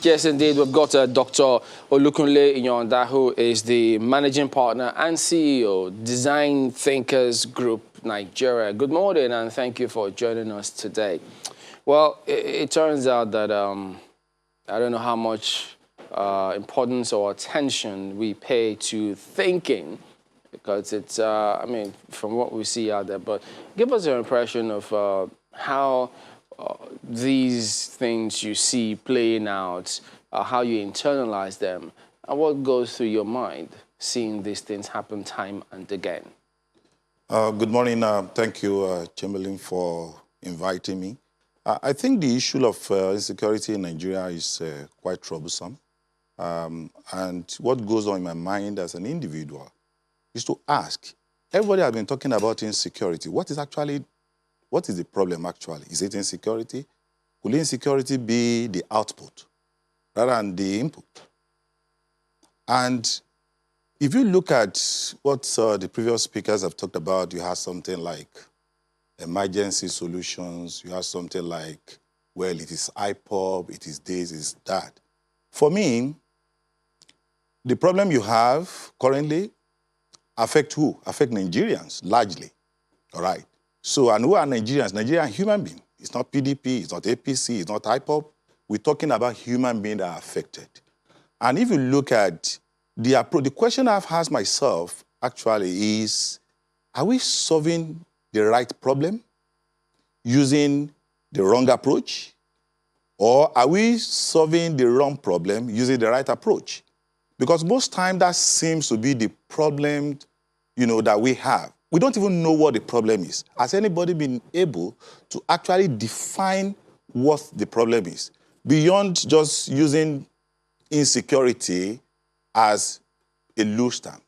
Yes, indeed. We've got Dr. Olukunle Inyonda, who is the Managing Partner and CEO, Design Thinkers Group, Nigeria. Good morning, and thank you for joining us today. Well, it turns out that I don't know how much importance or attention we pay to thinking, because it's, I mean, from what we see out there, but give us an impression of how these things you see playing out, how you internalize them, and what goes through your mind seeing these things happen time and again. Good morning. Thank you, Chamberlain, for inviting me. I think the issue of insecurity in Nigeria is quite troublesome. And what goes on in my mind as an individual is to ask, everybody has been talking about insecurity. What is the problem actually? Is it insecurity? Will insecurity be the output rather than the input? And if you look at what the previous speakers have talked about, you have something like emergency solutions, you have something like, well, it is IPOB, it is this, it is that. For me, the problem you have currently affect who? Affect Nigerians, largely, all right? So, and who are Nigerians? Nigerian human beings. It's not PDP, it's not APC, it's not IPOB. We're talking about human beings that are affected. And if you look at the approach, the question I've asked myself actually is, are we solving the right problem using the wrong approach? Or are we solving the wrong problem using the right approach? Because most times that seems to be the problem, that we have. We don't even know what the problem is. Has anybody been able to actually define what the problem is? Beyond just using insecurity as a loose term.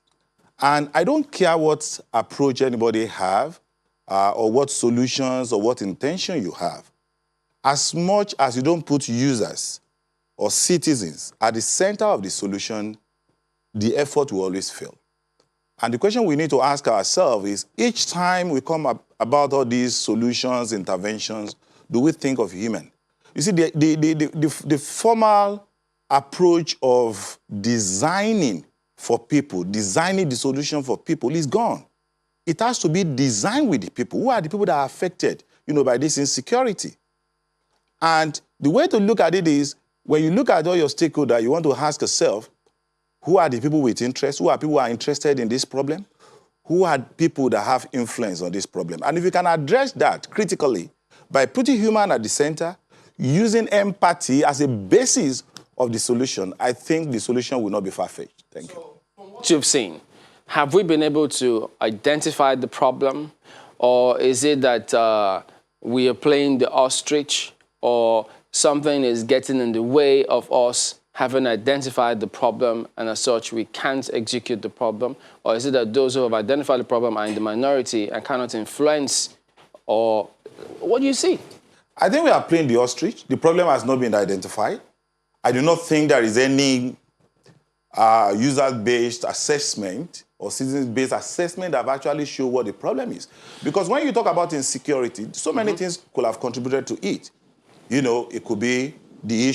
And I don't care what approach anybody have, or what solutions or what intention you have. As much as you don't put users or citizens at the center of the solution, the effort will always fail. And the question we need to ask ourselves is, each time we come up about all these solutions, interventions, do we think of human? You see, the formal approach of designing for people, designing the solution for people is gone. It has to be designed with the people. Who are the people that are affected, by this insecurity? And the way to look at it is, when you look at all your stakeholders, you want to ask yourself, who are the people with interest? Who are people who are interested in this problem? Who are people that have influence on this problem? And if you can address that critically by putting human at the center, using empathy as a basis of the solution, I think the solution will not be far-fetched. Thank you. From what you've seen, have we been able to identify the problem? Or is it that we are playing the ostrich, or something is getting in the way of us having identified the problem, and as such, we can't execute the problem? Or is it that those who have identified the problem are in the minority and cannot influence? Or what do you see? I think we are playing the ostrich. The problem has not been identified. I do not think there is any user-based assessment or citizen-based assessment that have actually shown what the problem is. Because when you talk about insecurity, so many things could have contributed to it. It could be the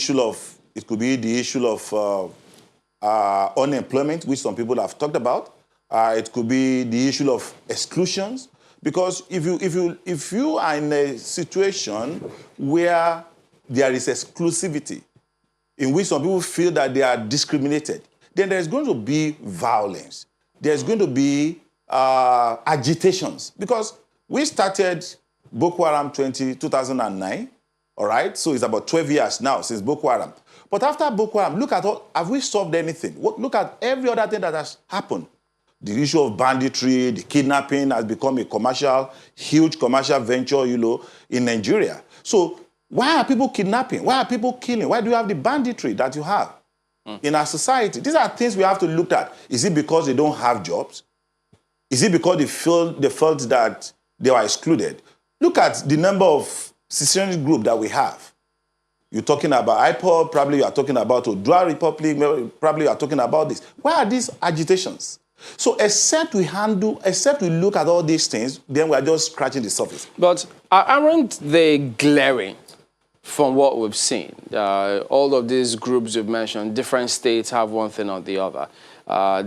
issue of unemployment, which some people have talked about. It could be the issue of exclusions. Because if you are in a situation where there is exclusivity, in which some people feel that they are discriminated, then there's going to be violence. There's going to be agitations. Because we started Boko Haram 2009, all right? So it's about 12 years now since Boko Haram. But after Boko Haram, look at have we solved anything? Look at every other thing that has happened. The issue of banditry, the kidnapping has become a huge commercial venture, in Nigeria. So why are people kidnapping? Why are people killing? Why do you have the banditry that you have in our society? These are things we have to look at. Is it because they don't have jobs? Is it because they felt that they were excluded? Look at the number of secessionist groups that we have. You're talking about IPOB, probably you are talking about Odua Republic, probably you are talking about this. Why are these agitations? So except we look at all these things, then we are just scratching the surface. But aren't they glaring from what we've seen. All of these groups you've mentioned, different states have one thing or the other.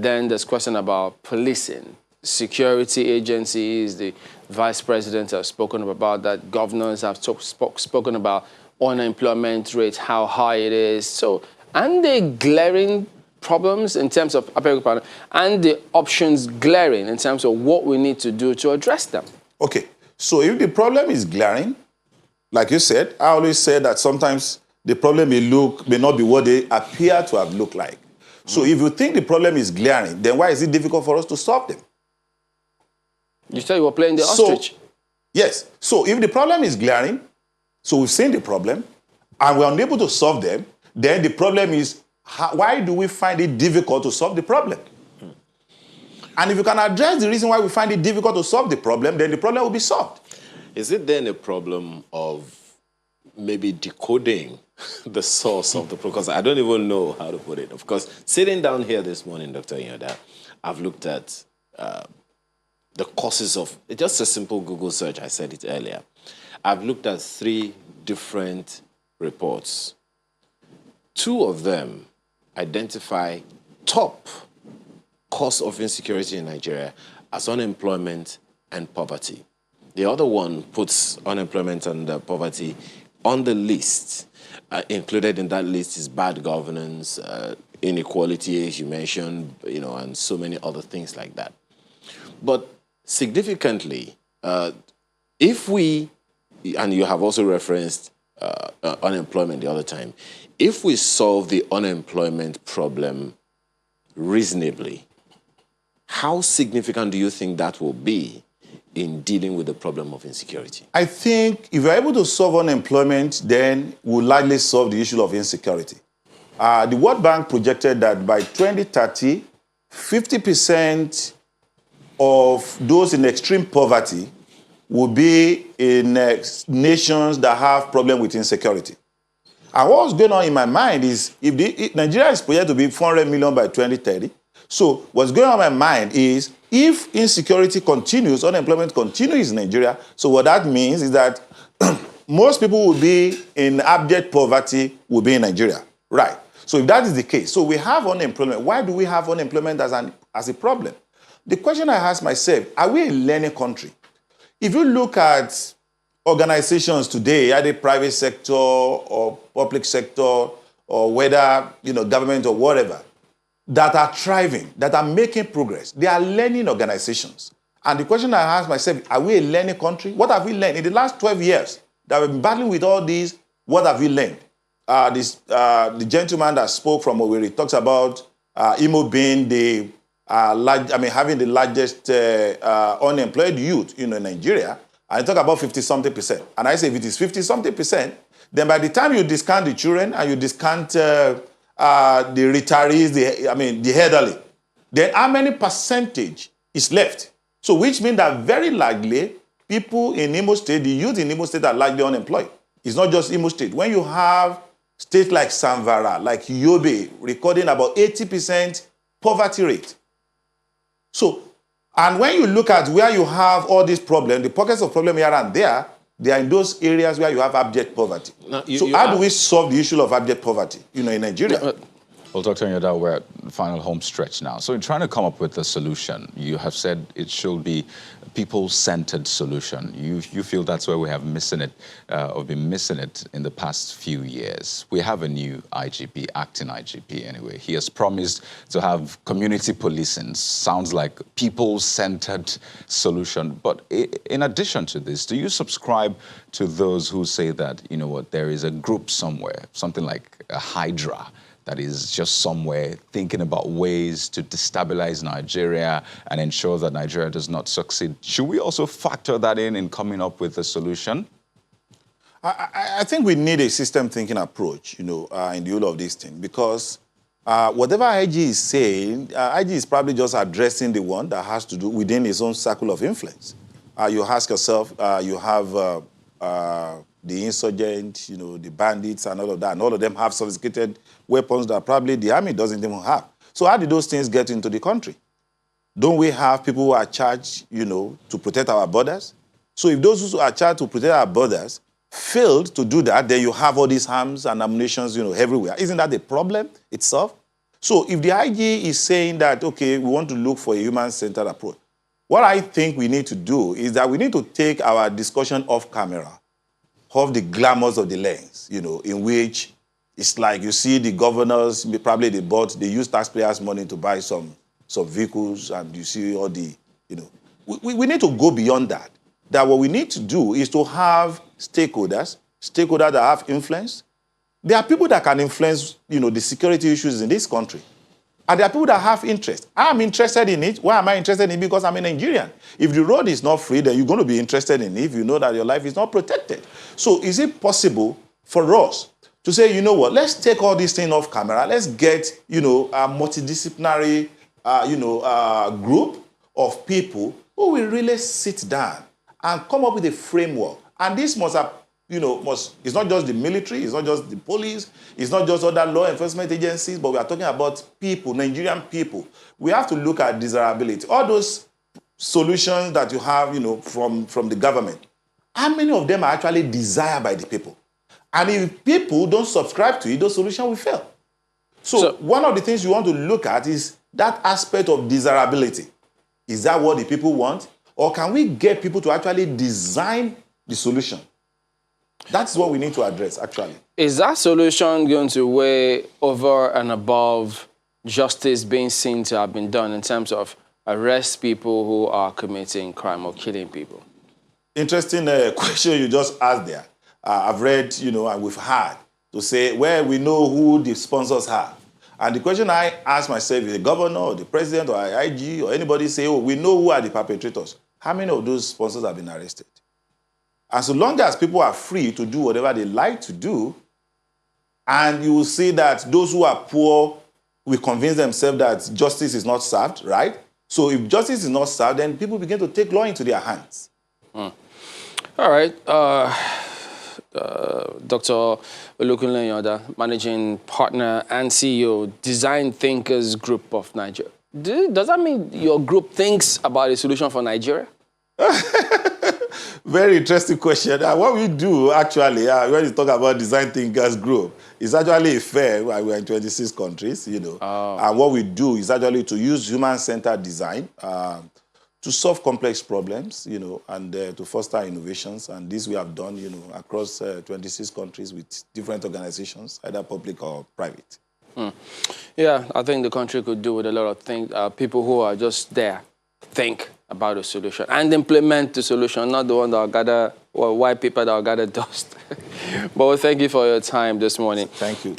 Then there's question about policing. Security agencies, the vice president has spoken about that. Governors have spoken about unemployment rate, how high it is. So, and they glaring problems in terms of, and the options glaring in terms of what we need to do to address them. Okay, so if the problem is glaring, like you said, I always say that sometimes the problem may not be what they appear to have looked like. So if you think the problem is glaring, then why is it difficult for us to solve them? You said you were playing the ostrich. Yes. So if the problem is glaring, so we've seen the problem, and we're unable to solve them, then the problem is, why do we find it difficult to solve the problem? And if you can address the reason why we find it difficult to solve the problem, then the problem will be solved. Is it then a problem of maybe decoding the source of the problem? Because I don't even know how to put it. Of course, sitting down here this morning, Dr. Yoda, I've looked at the causes of, just a simple Google search, I said it earlier. I've looked at 3 different reports. 2 of them identify top cause of insecurity in Nigeria as unemployment and poverty. The other one puts unemployment and poverty on the list. Included in that list is bad governance, inequality, as you mentioned, and so many other things like that. But significantly, if we, and you have also referenced unemployment the other time, if we solve the unemployment problem reasonably, how significant do you think that will be in dealing with the problem of insecurity? I think if we're able to solve unemployment, then we'll likely solve the issue of insecurity. The World Bank projected that by 2030, 50% of those in extreme poverty will be in nations that have problem with insecurity. And what's going on in my mind is, if Nigeria is projected to be 400 million by 2030, so what's going on in my mind is, if insecurity continues, unemployment continues in Nigeria, so what that means is that most people will be in abject poverty will be in Nigeria, right? So if that is the case, so we have unemployment. Why do we have unemployment as a problem? The question I ask myself, are we a learning country? If you look at organizations today, either private sector or public sector, or whether government or whatever, that are thriving, that are making progress, they are learning organizations. And the question I ask myself, are we a learning country? What have we learned in the last 12 years that we've been battling with all these? What have we learned? The gentleman that spoke from Owerri talks about Imo being the having the largest unemployed youth in Nigeria. And I talk about 50-something%. And I say, if it is 50-something%, then by the time you discount the children and you discount the retirees, the elderly, then how many percentage is left? So which means that very likely people in Imo State, the youth in Imo State are likely unemployed. It's not just Imo State. When you have states like Samvara, like Yobe, recording about 80% poverty rate. So, and when you look at where you have all these problems, the pockets of problem here and there, they are in those areas where you have abject poverty. Now, how do we solve the issue of abject poverty, in Nigeria? Well, Dr. Yoda, we're at the final home stretch now. So in trying to come up with a solution, you have said it should be a people-centered solution. You feel that's where we have missing it, or been missing it in the past few years. We have a new IGP, acting IGP anyway. He has promised to have community policing. Sounds like people-centered solution. But in addition to this, do you subscribe to those who say that, there is a group somewhere, something like a Hydra, that is just somewhere thinking about ways to destabilize Nigeria and ensure that Nigeria does not succeed? Should we also factor that in coming up with a solution? I think we need a system-thinking approach, in the whole of this thing, because whatever IG is saying, IG is probably just addressing the one that has to do within his own circle of influence. You ask yourself, you have the insurgent, the bandits and all of that, and all of them have sophisticated weapons that probably the army doesn't even have. So how did those things get into the country? Don't we have people who are charged, to protect our borders? So if those who are charged to protect our borders failed to do that, then you have all these arms and ammunitions, everywhere. Isn't that the problem itself? So if the IG is saying that, okay, we want to look for a human-centered approach, what I think we need to do is that we need to take our discussion off camera, off the glamours of the lens, in which it's like you see the governors, probably they use taxpayers' money to buy some vehicles, and you see all the, we need to go beyond that. That what we need to do is to have stakeholders that have influence. There are people that can influence, the security issues in this country. And there are people that have interest. I'm interested in it. Why am I interested in it? Because I'm a Nigerian. If the road is not free, then you're going to be interested in it if you know that your life is not protected. So is it possible for us to say, you know what, let's take all these things off camera. Let's get, a multidisciplinary, group of people who will really sit down and come up with a framework. And this must have, it's not just the military, it's not just the police, it's not just other law enforcement agencies, but we are talking about people, Nigerian people. We have to look at desirability. All those solutions that you have, from the government, how many of them are actually desired by the people? And if people don't subscribe to it, those solutions will fail. So one of the things you want to look at is that aspect of desirability. Is that what the people want? Or can we get people to actually design the solution? That's what we need to address, actually. Is that solution going to weigh over and above justice being seen to have been done in terms of arrest people who are committing crime or killing people? Interesting question you just asked there. I've read, and we've heard to say, well, we know who the sponsors are. And the question I ask myself is the governor or the president or IG or anybody say, oh, we know who are the perpetrators. How many of those sponsors have been arrested? And so long as people are free to do whatever they like to do, and you will see that those who are poor will convince themselves that justice is not served, right? So if justice is not served, then people begin to take law into their hands. All right. Dr. Olukunle Yoda, Managing Partner and CEO, Design Thinkers Group of Nigeria. Does that mean your group thinks about a solution for Nigeria? Very interesting question. What we do, actually, when you talk about Design Thinkers Group, is actually a fair. We're in 26 countries, And what we do is actually to use human-centered design to solve complex problems, and to foster innovations. And this we have done, across 26 countries with different organizations, either public or private. Yeah, I think the country could do with a lot of things. People who are just there, think about a solution and implement the solution, not the one that will gather, or white paper that will gather dust. But thank you for your time this morning. Thank you.